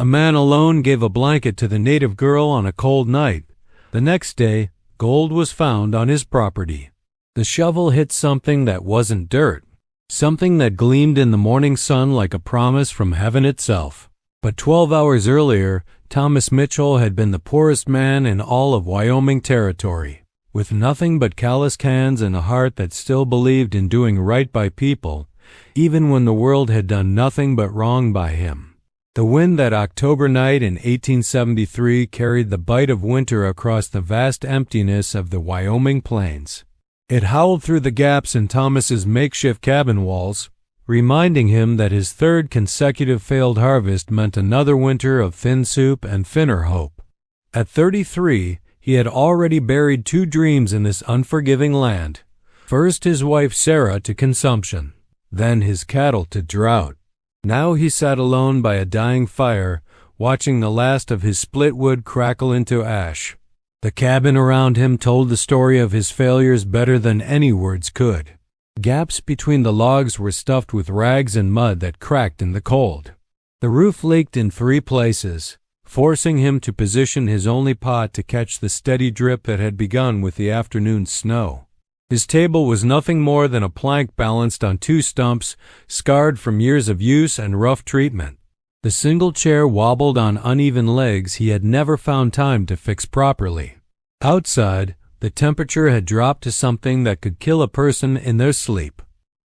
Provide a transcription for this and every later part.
A man alone gave a blanket to the native girl on a cold night. The next day, gold was found on his property. The shovel hit something that wasn't dirt, something that gleamed in the morning sun like a promise from heaven itself. But 12 hours earlier, Thomas Mitchell had been the poorest man in all of Wyoming Territory, with nothing but calloused hands and a heart that still believed in doing right by people, even when the world had done nothing but wrong by him. The wind that October night in 1873 carried the bite of winter across the vast emptiness of the Wyoming plains. It howled through the gaps in Thomas's makeshift cabin walls, reminding him that his third consecutive failed harvest meant another winter of thin soup and thinner hope. At 33, he had already buried 2 dreams in this unforgiving land. First his wife Sarah to consumption, then his cattle to drought. Now he sat alone by a dying fire, watching the last of his split wood crackle into ash. The cabin around him told the story of his failures better than any words could. Gaps between the logs were stuffed with rags and mud that cracked in the cold. The roof leaked in 3 places, forcing him to position his only pot to catch the steady drip that had begun with the afternoon snow. His table was nothing more than a plank balanced on 2 stumps, scarred from years of use and rough treatment. The single chair wobbled on uneven legs he had never found time to fix properly. Outside, the temperature had dropped to something that could kill a person in their sleep.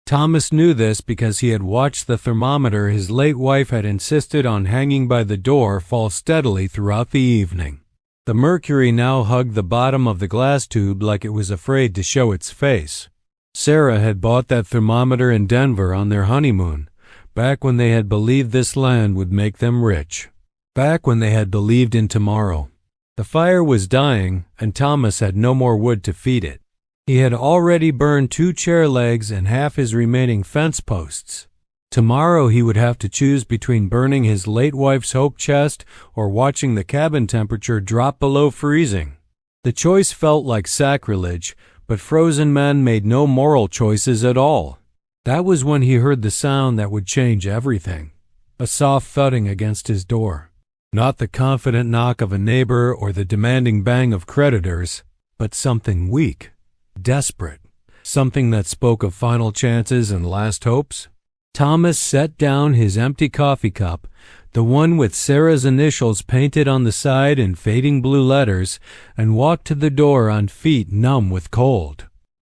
Thomas knew this because he had watched the thermometer his late wife had insisted on hanging by the door fall steadily throughout the evening. The mercury now hugged the bottom of the glass tube like it was afraid to show its face. Sarah had bought that thermometer in Denver on their honeymoon, back when they had believed this land would make them rich, back when they had believed in tomorrow. The fire was dying, and Thomas had no more wood to feed it. He had already burned 2 chair legs and half his remaining fence posts. Tomorrow he would have to choose between burning his late wife's hope chest or watching the cabin temperature drop below freezing. The choice felt like sacrilege, but frozen men made no moral choices at all. That was when he heard the sound that would change everything, a soft thudding against his door. Not the confident knock of a neighbor or the demanding bang of creditors, but something weak, desperate, something that spoke of final chances and last hopes. Thomas set down his empty coffee cup, the one with Sarah's initials painted on the side in fading blue letters, and walked to the door on feet numb with cold.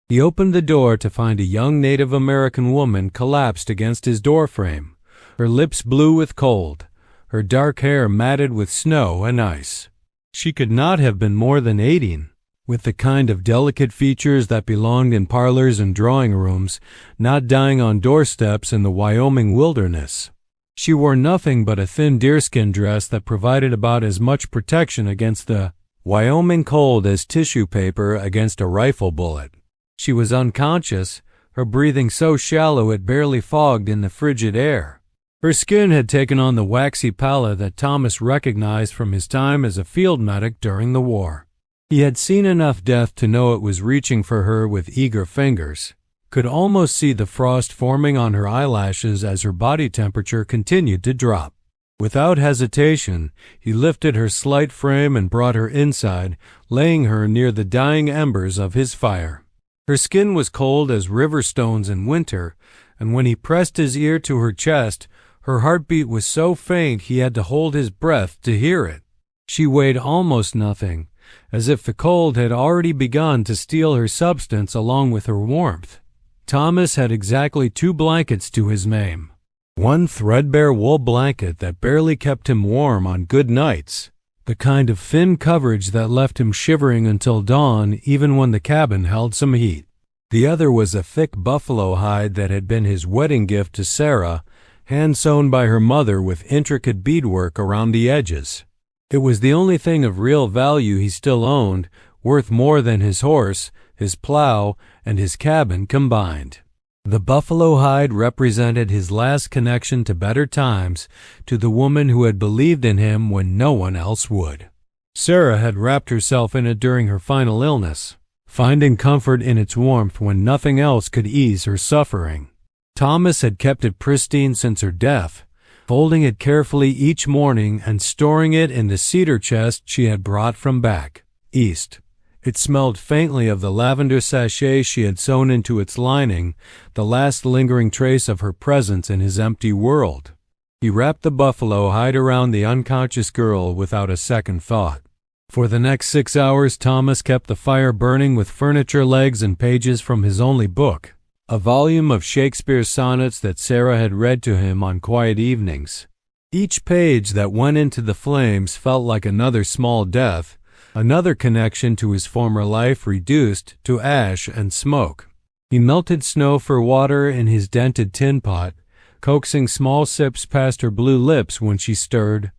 He opened the door to find a young Native American woman collapsed against his doorframe, her lips blue with cold, her dark hair matted with snow and ice. She could not have been more than 18. With the kind of delicate features that belonged in parlors and drawing rooms, not dying on doorsteps in the Wyoming wilderness. She wore nothing but a thin deerskin dress that provided about as much protection against the Wyoming cold as tissue paper against a rifle bullet. She was unconscious, her breathing so shallow it barely fogged in the frigid air. Her skin had taken on the waxy pallor that Thomas recognized from his time as a field medic during the war. He had seen enough death to know it was reaching for her with eager fingers, could almost see the frost forming on her eyelashes as her body temperature continued to drop. Without hesitation, he lifted her slight frame and brought her inside, laying her near the dying embers of his fire. Her skin was cold as river stones in winter, and when he pressed his ear to her chest, her heartbeat was so faint he had to hold his breath to hear it. She weighed almost nothing, as if the cold had already begun to steal her substance along with her warmth. Thomas had exactly 2 blankets to his name. One threadbare wool blanket that barely kept him warm on good nights, the kind of thin coverage that left him shivering until dawn even when the cabin held some heat. The other was a thick buffalo hide that had been his wedding gift to Sarah, hand-sewn by her mother with intricate beadwork around the edges. It was the only thing of real value he still owned, worth more than his horse, his plow, and his cabin combined. The buffalo hide represented his last connection to better times, to the woman who had believed in him when no one else would. Sarah had wrapped herself in it during her final illness, finding comfort in its warmth when nothing else could ease her suffering. Thomas had kept it pristine since her death, folding it carefully each morning and storing it in the cedar chest she had brought from back east. It smelled faintly of the lavender sachet she had sewn into its lining, the last lingering trace of her presence in his empty world. He wrapped the buffalo hide around the unconscious girl without a second thought. For the next 6 hours, Thomas kept the fire burning with furniture legs and pages from his only book, a volume of Shakespeare's sonnets that Sarah had read to him on quiet evenings. Each page that went into the flames felt like another small death, another connection to his former life reduced to ash and smoke. He melted snow for water in his dented tin pot, coaxing small sips past her blue lips when she stirred.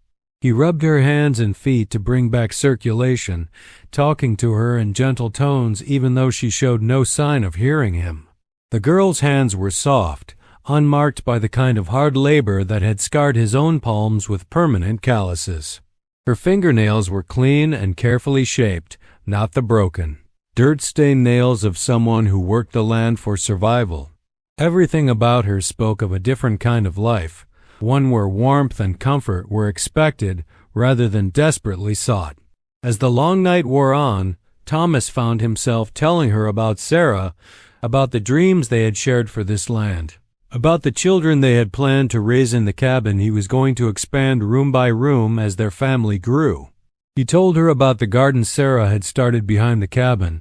He rubbed her hands and feet to bring back circulation, talking to her in gentle tones even though she showed no sign of hearing him. The girl's hands were soft, unmarked by the kind of hard labor that had scarred his own palms with permanent calluses. Her fingernails were clean and carefully shaped, not the broken, dirt-stained nails of someone who worked the land for survival. Everything about her spoke of a different kind of life, one where warmth and comfort were expected rather than desperately sought. As the long night wore on, Thomas found himself telling her about Sarah, about the dreams they had shared for this land, about the children they had planned to raise in the cabin he was going to expand room by room as their family grew. He told her about the garden Sarah had started behind the cabin,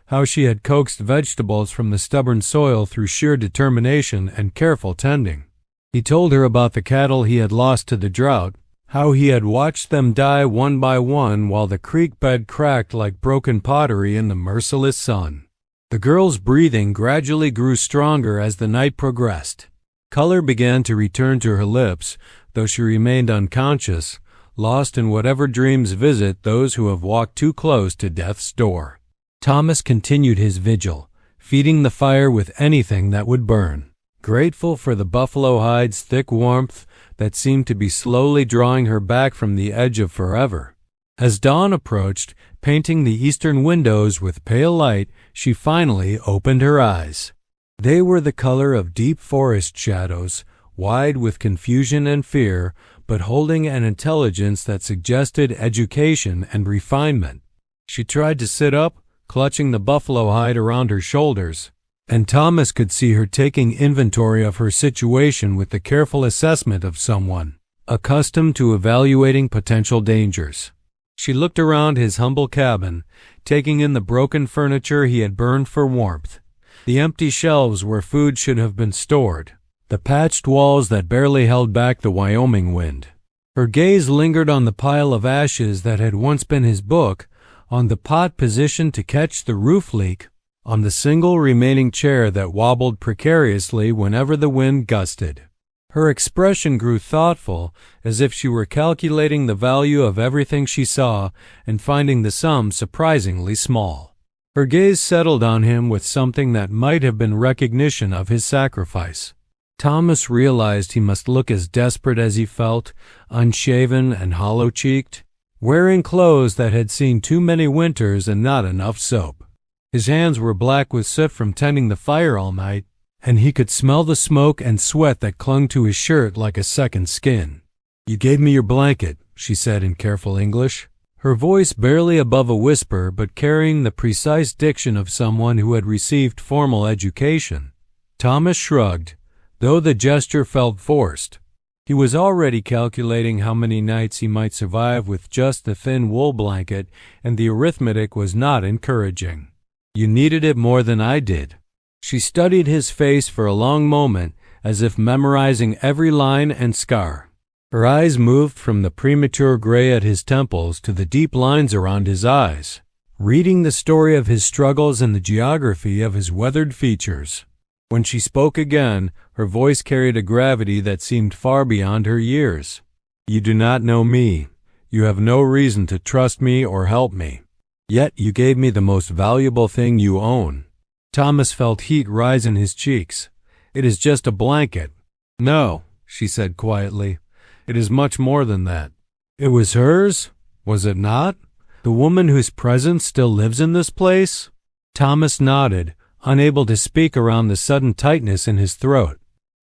how she had coaxed vegetables from the stubborn soil through sheer determination and careful tending. He told her about the cattle he had lost to the drought, how he had watched them die one by one while the creek bed cracked like broken pottery in the merciless sun. The girl's breathing gradually grew stronger as the night progressed. Color began to return to her lips, though she remained unconscious, lost in whatever dreams visit those who have walked too close to death's door. Thomas continued his vigil, feeding the fire with anything that would burn, grateful for the buffalo hide's thick warmth that seemed to be slowly drawing her back from the edge of forever. As dawn approached, painting the eastern windows with pale light, she finally opened her eyes. They were the color of deep forest shadows, wide with confusion and fear, but holding an intelligence that suggested education and refinement. She tried to sit up, clutching the buffalo hide around her shoulders, and Thomas could see her taking inventory of her situation with the careful assessment of someone accustomed to evaluating potential dangers. She looked around his humble cabin, taking in the broken furniture he had burned for warmth, the empty shelves where food should have been stored, the patched walls that barely held back the Wyoming wind. Her gaze lingered on the pile of ashes that had once been his book, on the pot positioned to catch the roof leak, on the single remaining chair that wobbled precariously whenever the wind gusted. Her expression grew thoughtful, as if she were calculating the value of everything she saw and finding the sum surprisingly small. Her gaze settled on him with something that might have been recognition of his sacrifice. Thomas realized he must look as desperate as he felt, unshaven and hollow-cheeked, wearing clothes that had seen too many winters and not enough soap. His hands were black with soot from tending the fire all night, and he could smell the smoke and sweat that clung to his shirt like a second skin. "You gave me your blanket," she said in careful English, her voice barely above a whisper but carrying the precise diction of someone who had received formal education. Thomas shrugged, though the gesture felt forced. He was already calculating how many nights he might survive with just the thin wool blanket, and the arithmetic was not encouraging. "You needed it more than I did." She studied his face for a long moment, as if memorizing every line and scar. Her eyes moved from the premature gray at his temples to the deep lines around his eyes, reading the story of his struggles and the geography of his weathered features. When she spoke again, her voice carried a gravity that seemed far beyond her years. "You do not know me. You have no reason to trust me or help me. Yet you gave me the most valuable thing you own." Thomas felt heat rise in his cheeks. "It is just a blanket." "No," she said quietly. "It is much more than that." "It was hers, was it not? The woman whose presence still lives in this place?" Thomas nodded, unable to speak around the sudden tightness in his throat.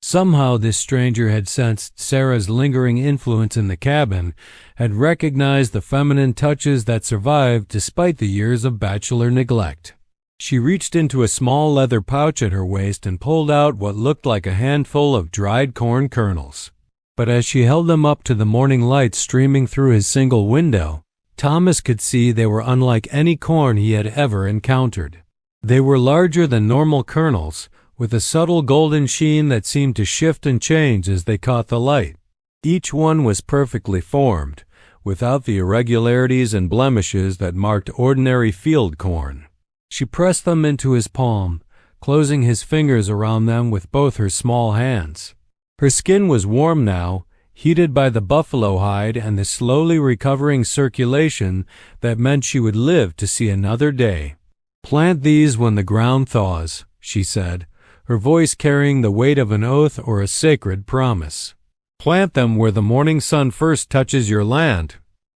Somehow this stranger had sensed Sarah's lingering influence in the cabin, had recognized the feminine touches that survived despite the years of bachelor neglect. She reached into a small leather pouch at her waist and pulled out what looked like a handful of dried corn kernels. But as she held them up to the morning light streaming through his single window, Thomas could see they were unlike any corn he had ever encountered. They were larger than normal kernels, with a subtle golden sheen that seemed to shift and change as they caught the light. Each one was perfectly formed, without the irregularities and blemishes that marked ordinary field corn. She pressed them into his palm, closing his fingers around them with both her small hands. Her skin was warm now, heated by the buffalo hide and the slowly recovering circulation that meant she would live to see another day. "Plant these when the ground thaws," she said, her voice carrying the weight of an oath or a sacred promise. "Plant them where the morning sun first touches your land."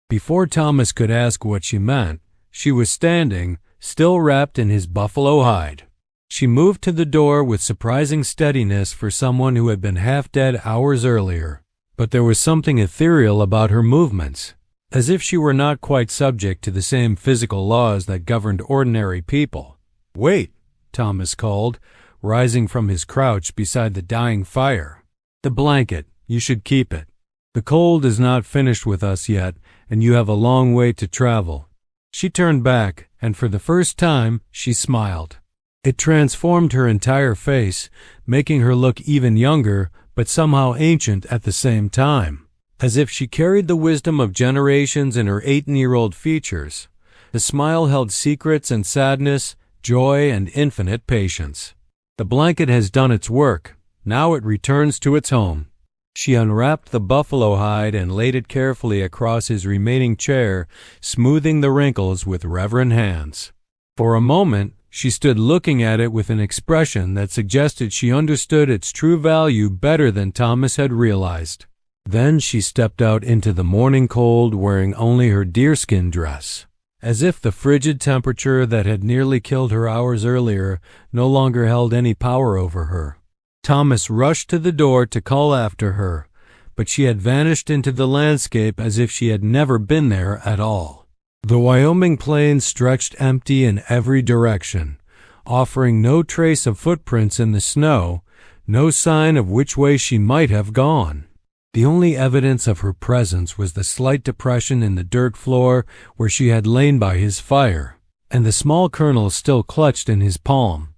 Before Thomas could ask what she meant, she was standing, still wrapped in his buffalo hide. She moved to the door with surprising steadiness for someone who had been half dead hours earlier, but there was something ethereal about her movements, as if she were not quite subject to the same physical laws that governed ordinary people. "Wait," Thomas called, rising from his crouch beside the dying fire. "The blanket, you should keep it. The cold is not finished with us yet, and you have a long way to travel." She turned back, and for the first time, she smiled. It transformed her entire face, making her look even younger, but somehow ancient at the same time, as if she carried the wisdom of generations in her 18-year-old features. The smile held secrets and sadness, joy and infinite patience. "The blanket has done its work. Now it returns to its home." She unwrapped the buffalo hide and laid it carefully across his remaining chair, smoothing the wrinkles with reverent hands. For a moment, she stood looking at it with an expression that suggested she understood its true value better than Thomas had realized. Then she stepped out into the morning cold wearing only her deerskin dress, as if the frigid temperature that had nearly killed her hours earlier no longer held any power over her. Thomas rushed to the door to call after her, but she had vanished into the landscape as if she had never been there at all. The Wyoming plains stretched empty in every direction, offering no trace of footprints in the snow, no sign of which way she might have gone. The only evidence of her presence was the slight depression in the dirt floor where she had lain by his fire, and the small kernels still clutched in his palm.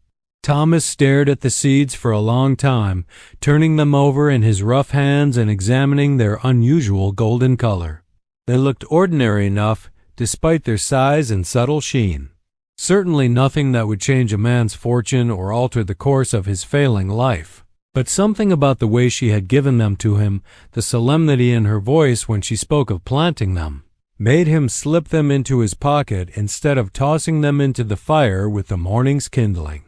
Thomas stared at the seeds for a long time, turning them over in his rough hands and examining their unusual golden color. They looked ordinary enough, despite their size and subtle sheen. Certainly nothing that would change a man's fortune or alter the course of his failing life. But something about the way she had given them to him, the solemnity in her voice when she spoke of planting them, made him slip them into his pocket instead of tossing them into the fire with the morning's kindling.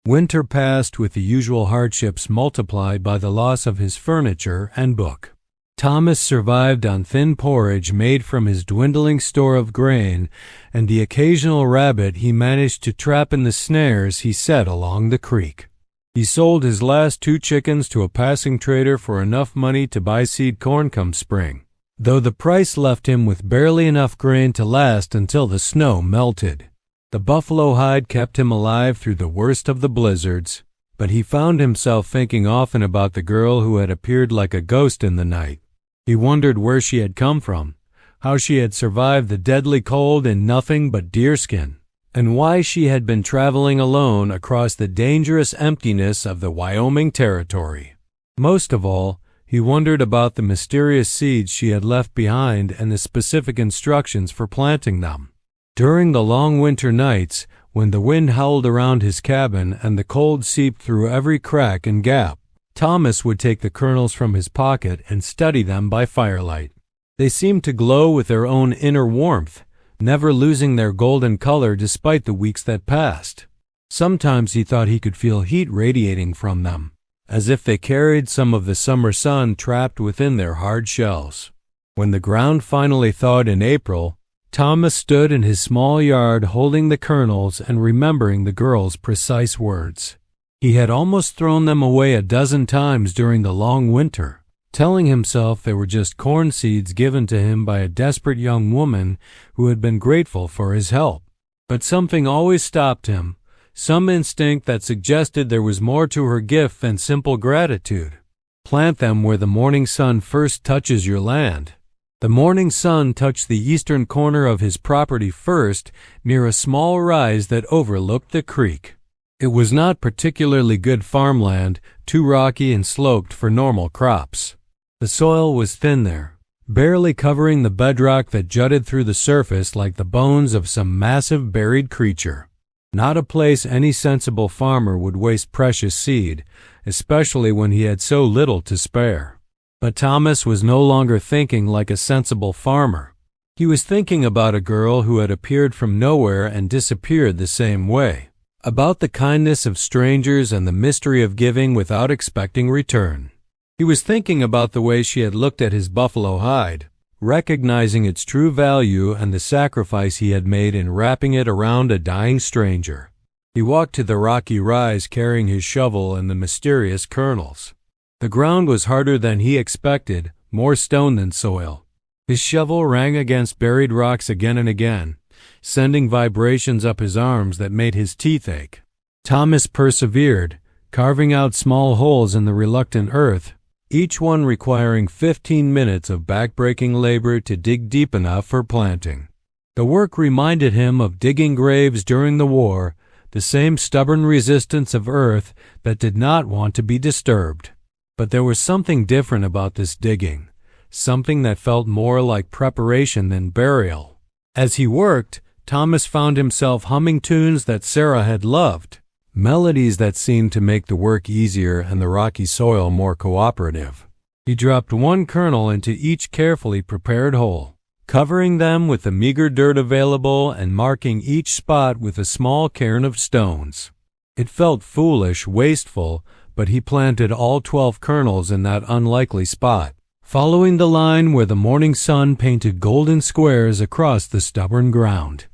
Winter passed with the usual hardships multiplied by the loss of his furniture and book. Thomas survived on thin porridge made from his dwindling store of grain and the occasional rabbit he managed to trap in the snares he set along the creek. He sold his last 2 chickens to a passing trader for enough money to buy seed corn come spring, though the price left him with barely enough grain to last until the snow melted. The buffalo hide kept him alive through the worst of the blizzards, but he found himself thinking often about the girl who had appeared like a ghost in the night. He wondered where she had come from, how she had survived the deadly cold in nothing but deerskin, and why she had been traveling alone across the dangerous emptiness of the Wyoming Territory. Most of all, he wondered about the mysterious seeds she had left behind and the specific instructions for planting them. During the long winter nights, when the wind howled around his cabin and the cold seeped through every crack and gap, Thomas would take the kernels from his pocket and study them by firelight. They seemed to glow with their own inner warmth, never losing their golden color despite the weeks that passed. Sometimes he thought he could feel heat radiating from them, as if they carried some of the summer sun trapped within their hard shells. When the ground finally thawed in April, Thomas stood in his small yard holding the kernels and remembering the girl's precise words. He had almost thrown them away a dozen times during the long winter, telling himself they were just corn seeds given to him by a desperate young woman who had been grateful for his help. But something always stopped him, some instinct that suggested there was more to her gift than simple gratitude. Plant them where the morning sun first touches your land. The morning sun touched the eastern corner of his property first, near a small rise that overlooked the creek. It was not particularly good farmland, too rocky and sloped for normal crops. The soil was thin there, barely covering the bedrock that jutted through the surface like the bones of some massive buried creature. Not a place any sensible farmer would waste precious seed, especially when he had so little to spare. But Thomas was no longer thinking like a sensible farmer. He was thinking about a girl who had appeared from nowhere and disappeared the same way, about the kindness of strangers and the mystery of giving without expecting return. He was thinking about the way she had looked at his buffalo hide, recognizing its true value and the sacrifice he had made in wrapping it around a dying stranger. He walked to the rocky rise carrying his shovel and the mysterious kernels. The ground was harder than he expected, more stone than soil. His shovel rang against buried rocks again and again, sending vibrations up his arms that made his teeth ache. Thomas persevered, carving out small holes in the reluctant earth, each one requiring 15 minutes of back-breaking labor to dig deep enough for planting. The work reminded him of digging graves during the war, the same stubborn resistance of earth that did not want to be disturbed. But there was something different about this digging, something that felt more like preparation than burial. As he worked, Thomas found himself humming tunes that Sarah had loved, melodies that seemed to make the work easier and the rocky soil more cooperative. He dropped one kernel into each carefully prepared hole, covering them with the meager dirt available and marking each spot with a small cairn of stones. It felt foolish, wasteful, but he planted all 12 kernels in that unlikely spot, following the line where the morning sun painted golden squares across the stubborn ground.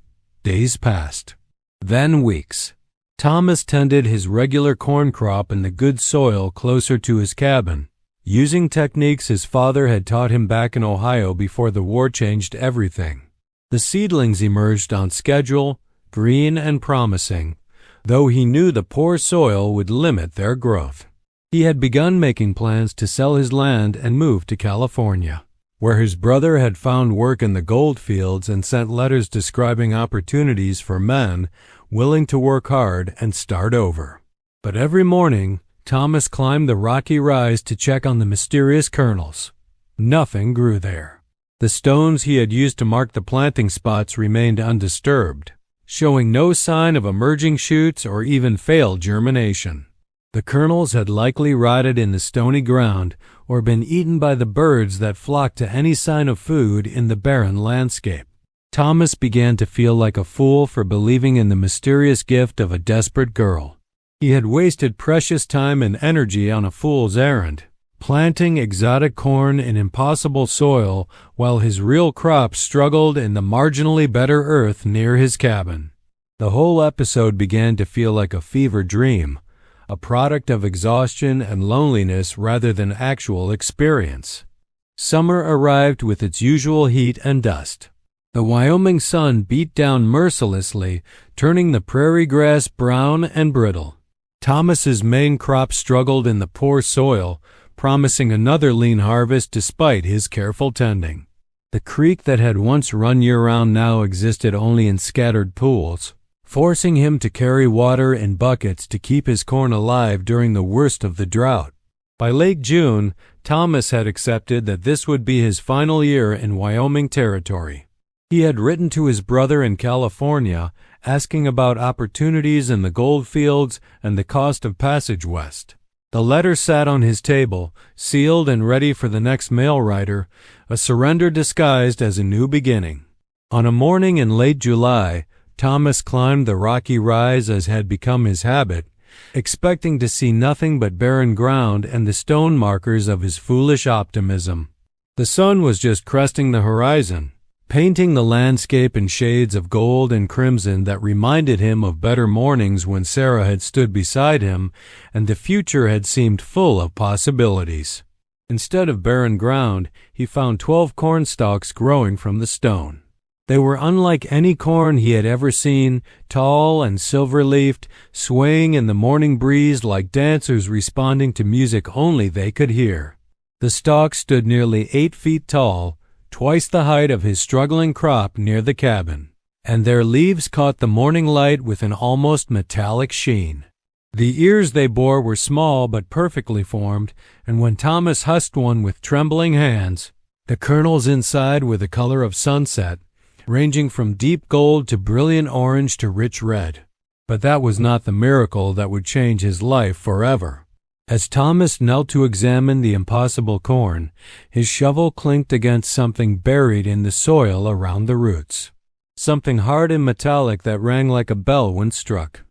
Days passed, then weeks. Thomas tended his regular corn crop in the good soil closer to his cabin, using techniques his father had taught him back in Ohio before the war changed everything. The seedlings emerged on schedule, green and promising, though he knew the poor soil would limit their growth. He had begun making plans to sell his land and move to California, where his brother had found work in the gold fields and sent letters describing opportunities for men willing to work hard and start over. But every morning, Thomas climbed the rocky rise to check on the mysterious kernels. Nothing grew there. The stones he had used to mark the planting spots remained undisturbed, showing no sign of emerging shoots or even failed germination. The kernels had likely rotted in the stony ground or been eaten by the birds that flocked to any sign of food in the barren landscape. Thomas began to feel like a fool for believing in the mysterious gift of a desperate girl. He had wasted precious time and energy on a fool's errand, planting exotic corn in impossible soil while his real crops struggled in the marginally better earth near his cabin. The whole episode began to feel like a fever dream, a product of exhaustion and loneliness rather than actual experience. Summer arrived with its usual heat and dust. The Wyoming sun beat down mercilessly, turning the prairie grass brown and brittle. Thomas's main crop struggled in the poor soil, promising another lean harvest despite his careful tending. The creek that had once run year-round now existed only in scattered pools, forcing him to carry water in buckets to keep his corn alive during the worst of the drought. By late June, Thomas had accepted that this would be his final year in Wyoming territory. He had written to his brother in California, asking about opportunities in the gold fields and the cost of passage west. The letter sat on his table, sealed and ready for the next mail rider, a surrender disguised as a new beginning. On a morning in late July, Thomas climbed the rocky rise as had become his habit, expecting to see nothing but barren ground and the stone markers of his foolish optimism. The sun was just cresting the horizon, painting the landscape in shades of gold and crimson that reminded him of better mornings when Sarah had stood beside him and the future had seemed full of possibilities. Instead of barren ground, he found 12 corn stalks growing from the stone. They were unlike any corn he had ever seen, tall and silver-leafed, swaying in the morning breeze like dancers responding to music only they could hear. The stalks stood nearly 8 feet tall, twice the height of his struggling crop near the cabin, and their leaves caught the morning light with an almost metallic sheen. The ears they bore were small but perfectly formed, and when Thomas husked one with trembling hands, the kernels inside were the color of sunset, ranging from deep gold to brilliant orange to rich red. But that was not the miracle that would change his life forever. As Thomas knelt to examine the impossible corn, his shovel clinked against something buried in the soil around the roots. Something hard and metallic that rang like a bell when struck.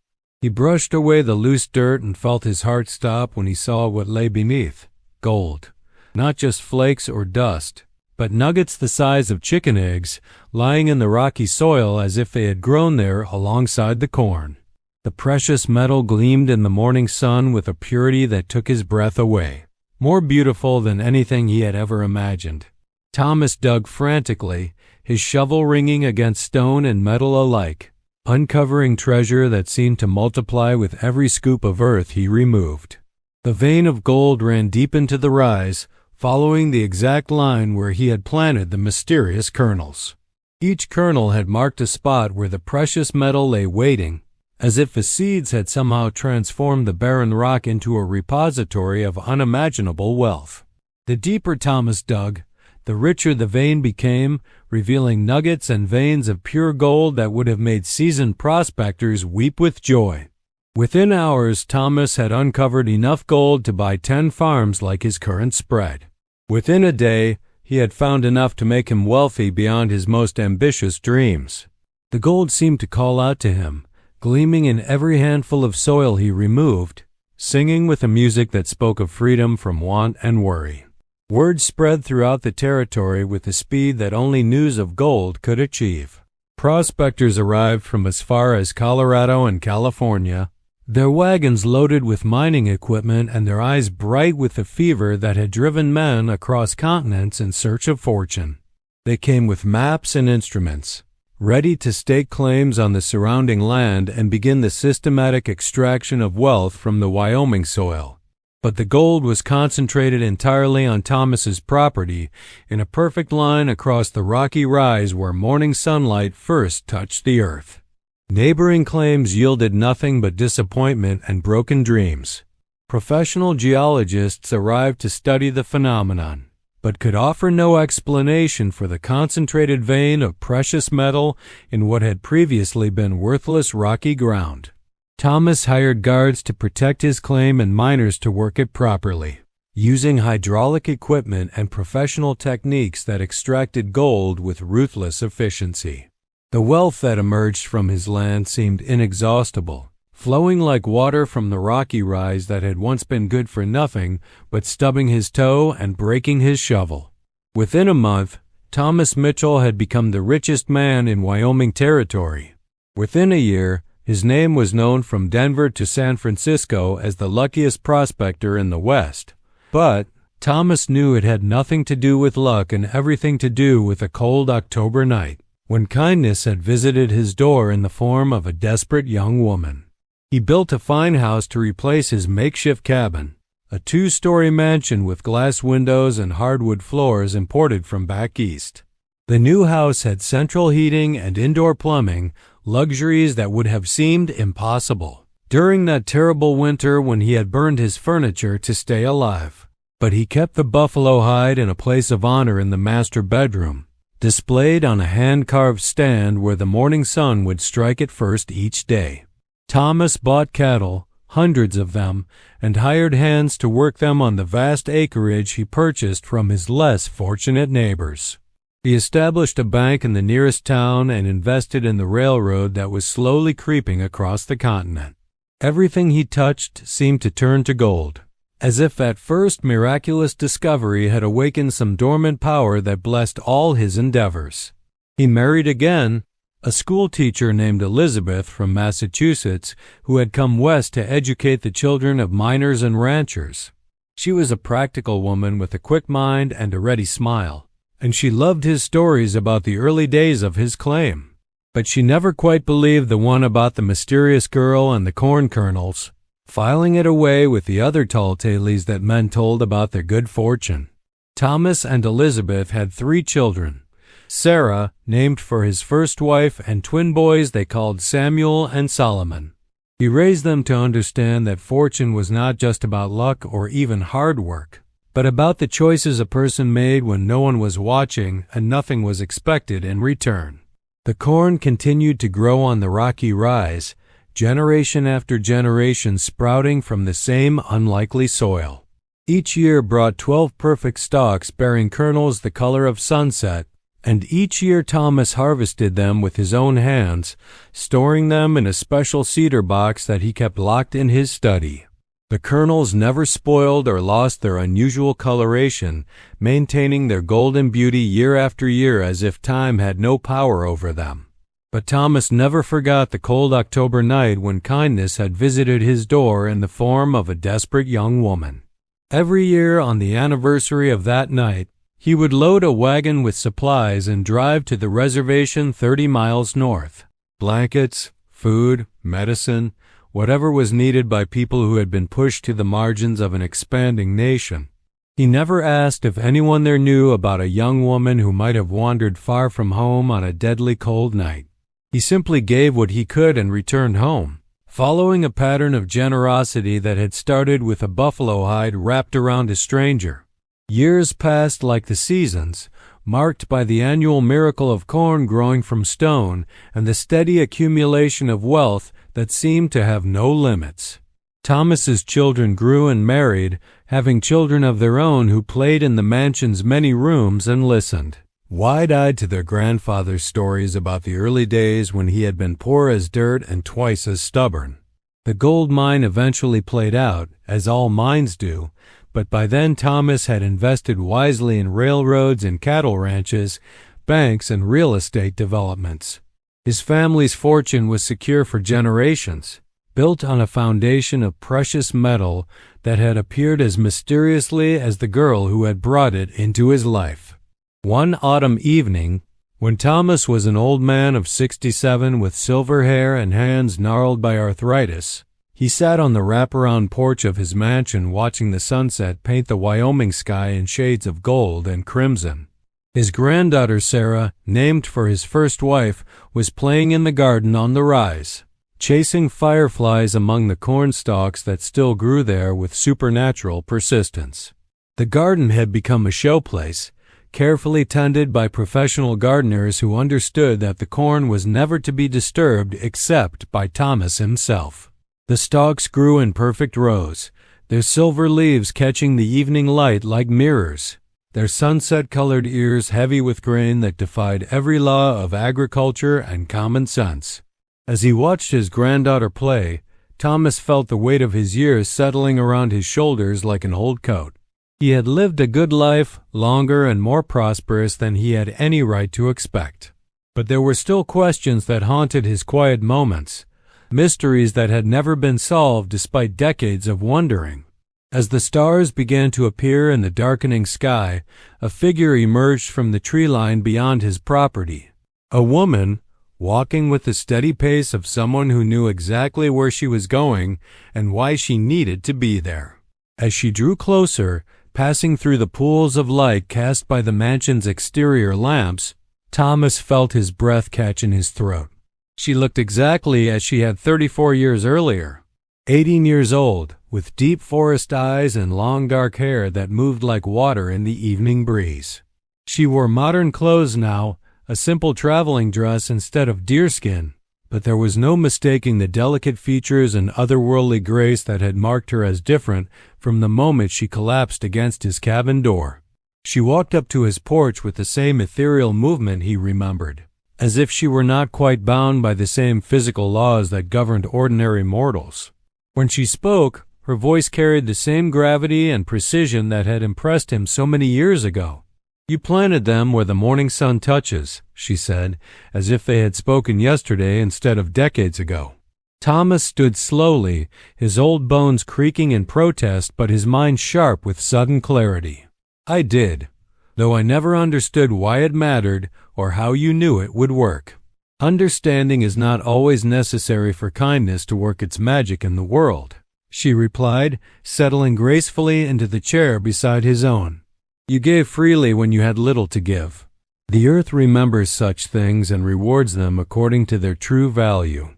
He brushed away the loose dirt and felt his heart stop when he saw what lay beneath. Gold. Not just flakes or dust, but nuggets the size of chicken eggs, lying in the rocky soil as if they had grown there alongside the corn. The precious metal gleamed in the morning sun with a purity that took his breath away, more beautiful than anything he had ever imagined. Thomas dug frantically, his shovel ringing against stone and metal alike, uncovering treasure that seemed to multiply with every scoop of earth he removed. The vein of gold ran deep into the rise, following the exact line where he had planted the mysterious kernels. Each kernel had marked a spot where the precious metal lay waiting, as if the seeds had somehow transformed the barren rock into a repository of unimaginable wealth. The deeper Thomas dug, the richer the vein became, revealing nuggets and veins of pure gold that would have made seasoned prospectors weep with joy. Within hours, Thomas had uncovered enough gold to buy 10 farms like his current spread. Within a day, he had found enough to make him wealthy beyond his most ambitious dreams. The gold seemed to call out to him, gleaming in every handful of soil he removed, singing with a music that spoke of freedom from want and worry. Word spread throughout the territory with the speed that only news of gold could achieve. Prospectors arrived from as far as Colorado and California, their wagons loaded with mining equipment and their eyes bright with the fever that had driven men across continents in search of fortune. They came with maps and instruments, ready to stake claims on the surrounding land and begin the systematic extraction of wealth from the Wyoming soil. But the gold was concentrated entirely on Thomas's property, in a perfect line across the rocky rise where morning sunlight first touched the earth. Neighboring claims yielded nothing but disappointment and broken dreams. Professional geologists arrived to study the phenomenon, but could offer no explanation for the concentrated vein of precious metal in what had previously been worthless rocky ground. Thomas hired guards to protect his claim and miners to work it properly, using hydraulic equipment and professional techniques that extracted gold with ruthless efficiency. The wealth that emerged from his land seemed inexhaustible, flowing like water from the rocky rise that had once been good for nothing but stubbing his toe and breaking his shovel. Within a month, Thomas Mitchell had become the richest man in Wyoming territory. Within a year, his name was known from Denver to San Francisco as the luckiest prospector in the West. But Thomas knew it had nothing to do with luck and everything to do with a cold October night, when kindness had visited his door in the form of a desperate young woman. He built a fine house to replace his makeshift cabin, a 2-story mansion with glass windows and hardwood floors imported from back east. The new house had central heating and indoor plumbing, luxuries that would have seemed impossible during that terrible winter when he had burned his furniture to stay alive. But he kept the buffalo hide in a place of honor in the master bedroom, displayed on a hand-carved stand where the morning sun would strike it first each day. Thomas bought cattle, hundreds of them, and hired hands to work them on the vast acreage he purchased from his less fortunate neighbors. He established a bank in the nearest town and invested in the railroad that was slowly creeping across the continent. Everything he touched seemed to turn to gold, as if that first miraculous discovery had awakened some dormant power that blessed all his endeavors. He married again, a schoolteacher named Elizabeth from Massachusetts who had come west to educate the children of miners and ranchers. She was a practical woman with a quick mind and a ready smile, and she loved his stories about the early days of his claim. But she never quite believed the one about the mysterious girl and the corn kernels, filing it away with the other tall tales that men told about their good fortune. Thomas and Elizabeth had 3 children. Sarah, named for his first wife, and twin boys they called Samuel and Solomon. He raised them to understand that fortune was not just about luck or even hard work, but about the choices a person made when no one was watching and nothing was expected in return. The corn continued to grow on the rocky rise, generation after generation sprouting from the same unlikely soil. Each year brought 12 perfect stalks bearing kernels the color of sunset, and each year Thomas harvested them with his own hands, storing them in a special cedar box that he kept locked in his study. The kernels never spoiled or lost their unusual coloration, maintaining their golden beauty year after year as if time had no power over them. But Thomas never forgot the cold October night when kindness had visited his door in the form of a desperate young woman. Every year on the anniversary of that night, he would load a wagon with supplies and drive to the reservation 30 miles north. Blankets, food, medicine, whatever was needed by people who had been pushed to the margins of an expanding nation. He never asked if anyone there knew about a young woman who might have wandered far from home on a deadly cold night. He simply gave what he could and returned home, following a pattern of generosity that had started with a buffalo hide wrapped around a stranger. Years passed like the seasons, marked by the annual miracle of corn growing from stone and the steady accumulation of wealth that seemed to have no limits. Thomas's children grew and married, having children of their own who played in the mansion's many rooms and listened, wide-eyed to their grandfather's stories about the early days when he had been poor as dirt and twice as stubborn. The gold mine eventually played out, as all mines do, but by then Thomas had invested wisely in railroads and cattle ranches, banks, and real estate developments. His family's fortune was secure for generations, built on a foundation of precious metal that had appeared as mysteriously as the girl who had brought it into his life. One autumn evening, when Thomas was an old man of 67 with silver hair and hands gnarled by arthritis, he sat on the wraparound porch of his mansion watching the sunset paint the Wyoming sky in shades of gold and crimson. His granddaughter Sarah, named for his first wife, was playing in the garden on the rise, chasing fireflies among the corn stalks that still grew there with supernatural persistence. The garden had become a showplace, carefully tended by professional gardeners who understood that the corn was never to be disturbed except by Thomas himself. The stalks grew in perfect rows, their silver leaves catching the evening light like mirrors, their sunset-colored ears heavy with grain that defied every law of agriculture and common sense. As he watched his granddaughter play, Thomas felt the weight of his years settling around his shoulders like an old coat. He had lived a good life, longer and more prosperous than he had any right to expect. But there were still questions that haunted his quiet moments, mysteries that had never been solved despite decades of wondering. As the stars began to appear in the darkening sky, a figure emerged from the tree line beyond his property. A woman, walking with the steady pace of someone who knew exactly where she was going and why she needed to be there. As she drew closer, passing through the pools of light cast by the mansion's exterior lamps, Thomas felt his breath catch in his throat. She looked exactly as she had 34 years earlier, 18 years old, with deep forest eyes and long dark hair that moved like water in the evening breeze. She wore modern clothes now, a simple traveling dress instead of deerskin, but there was no mistaking the delicate features and otherworldly grace that had marked her as different from the moment she collapsed against his cabin door. She walked up to his porch with the same ethereal movement he remembered, as if she were not quite bound by the same physical laws that governed ordinary mortals. When she spoke, her voice carried the same gravity and precision that had impressed him so many years ago. You planted them where the morning sun touches, she said, as if they had spoken yesterday instead of decades ago. Thomas stood slowly, his old bones creaking in protest but his mind sharp with sudden clarity. I did, though I never understood why it mattered or how you knew it would work. Understanding is not always necessary for kindness to work its magic in the world, she replied, settling gracefully into the chair beside his own. You gave freely when you had little to give. The earth remembers such things and rewards them according to their true value.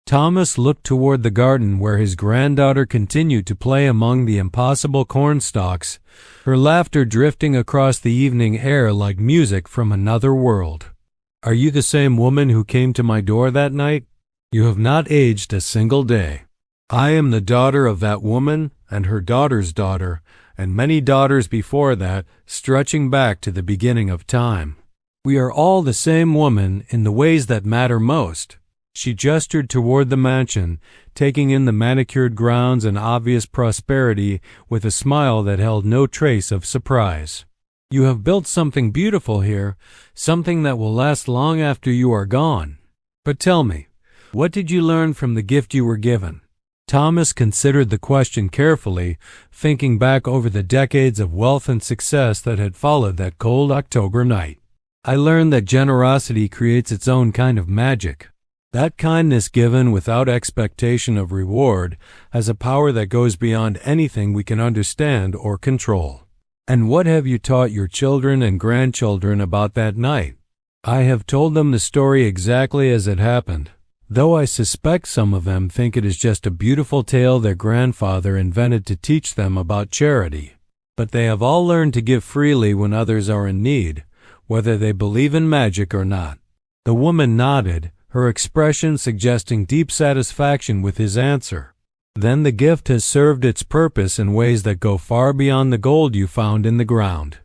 Thomas looked toward the garden where his granddaughter continued to play among the impossible cornstalks, her laughter drifting across the evening air like music from another world. Are you the same woman who came to my door that night? You have not aged a single day. I am the daughter of that woman and her daughter's daughter, and many daughters before that, stretching back to the beginning of time. We are all the same woman in the ways that matter most. She gestured toward the mansion, taking in the manicured grounds and obvious prosperity with a smile that held no trace of surprise. You have built something beautiful here, something that will last long after you are gone. But tell me, what did you learn from the gift you were given? Thomas considered the question carefully, thinking back over the decades of wealth and success that had followed that cold October night. I learned that generosity creates its own kind of magic. That kindness given without expectation of reward has a power that goes beyond anything we can understand or control. And what have you taught your children and grandchildren about that night? I have told them the story exactly as it happened, though I suspect some of them think it is just a beautiful tale their grandfather invented to teach them about charity. But they have all learned to give freely when others are in need, whether they believe in magic or not. The woman nodded, her expression suggesting deep satisfaction with his answer. Then the gift has served its purpose in ways that go far beyond the gold you found in the ground.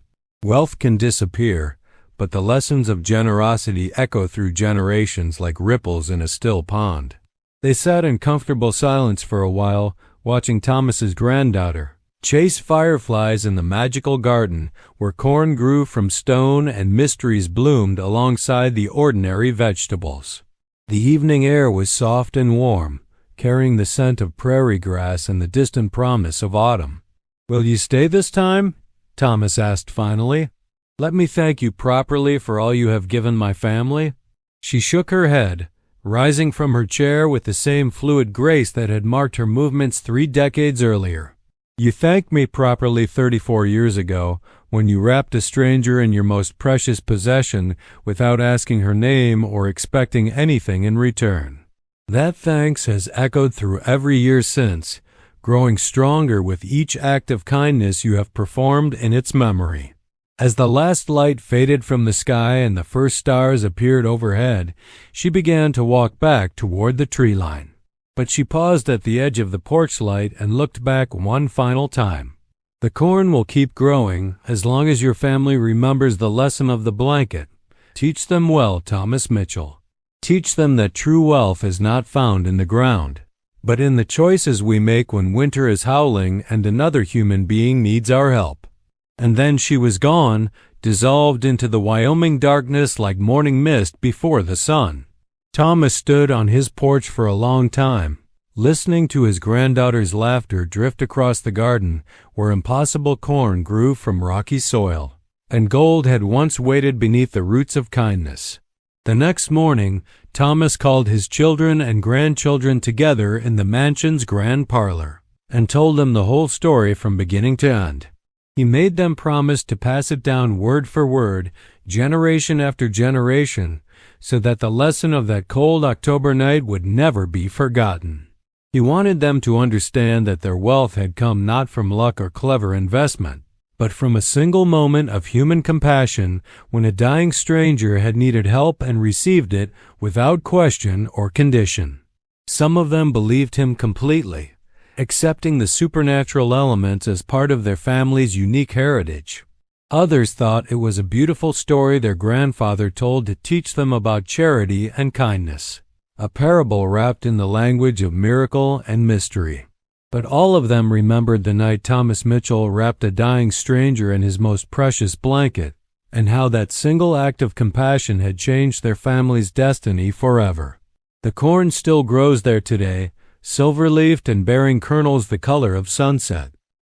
Wealth can disappear, but the lessons of generosity echo through generations like ripples in a still pond. They sat in comfortable silence for a while, watching Thomas's granddaughter chase fireflies in the magical garden where corn grew from stone and mysteries bloomed alongside the ordinary vegetables. The evening air was soft and warm, carrying the scent of prairie grass and the distant promise of autumn. Will you stay this time? Thomas asked finally. Let me thank you properly for all you have given my family. She shook her head, rising from her chair with the same fluid grace that had marked her movements 3 decades earlier. You thanked me properly 34 years ago, when you wrapped a stranger in your most precious possession without asking her name or expecting anything in return. That thanks has echoed through every year since, growing stronger with each act of kindness you have performed in its memory. As the last light faded from the sky and the first stars appeared overhead, she began to walk back toward the tree line. But she paused at the edge of the porch light and looked back one final time. The corn will keep growing as long as your family remembers the lesson of the blanket. Teach them well, Thomas Mitchell. Teach them that true wealth is not found in the ground, but in the choices we make when winter is howling and another human being needs our help. And then she was gone, dissolved into the Wyoming darkness like morning mist before the sun. Thomas stood on his porch for a long time, listening to his granddaughter's laughter drift across the garden where impossible corn grew from rocky soil, and gold had once waited beneath the roots of kindness. The next morning, Thomas called his children and grandchildren together in the mansion's grand parlor and told them the whole story from beginning to end. He made them promise to pass it down word for word, generation after generation, so that the lesson of that cold October night would never be forgotten. He wanted them to understand that their wealth had come not from luck or clever investment, but from a single moment of human compassion when a dying stranger had needed help and received it without question or condition. Some of them believed him completely, accepting the supernatural elements as part of their family's unique heritage. Others thought it was a beautiful story their grandfather told to teach them about charity and kindness, a parable wrapped in the language of miracle and mystery. But all of them remembered the night Thomas Mitchell wrapped a dying stranger in his most precious blanket and how that single act of compassion had changed their family's destiny forever. The corn still grows there today, silver-leafed and bearing kernels the color of sunset.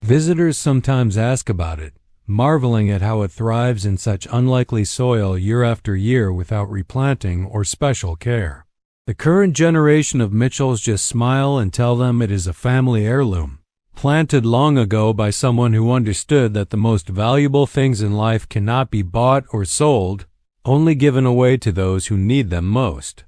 Visitors sometimes ask about it, marveling at how it thrives in such unlikely soil year after year without replanting or special care. The current generation of Mitchells just smile and tell them it is a family heirloom, planted long ago by someone who understood that the most valuable things in life cannot be bought or sold, only given away to those who need them most.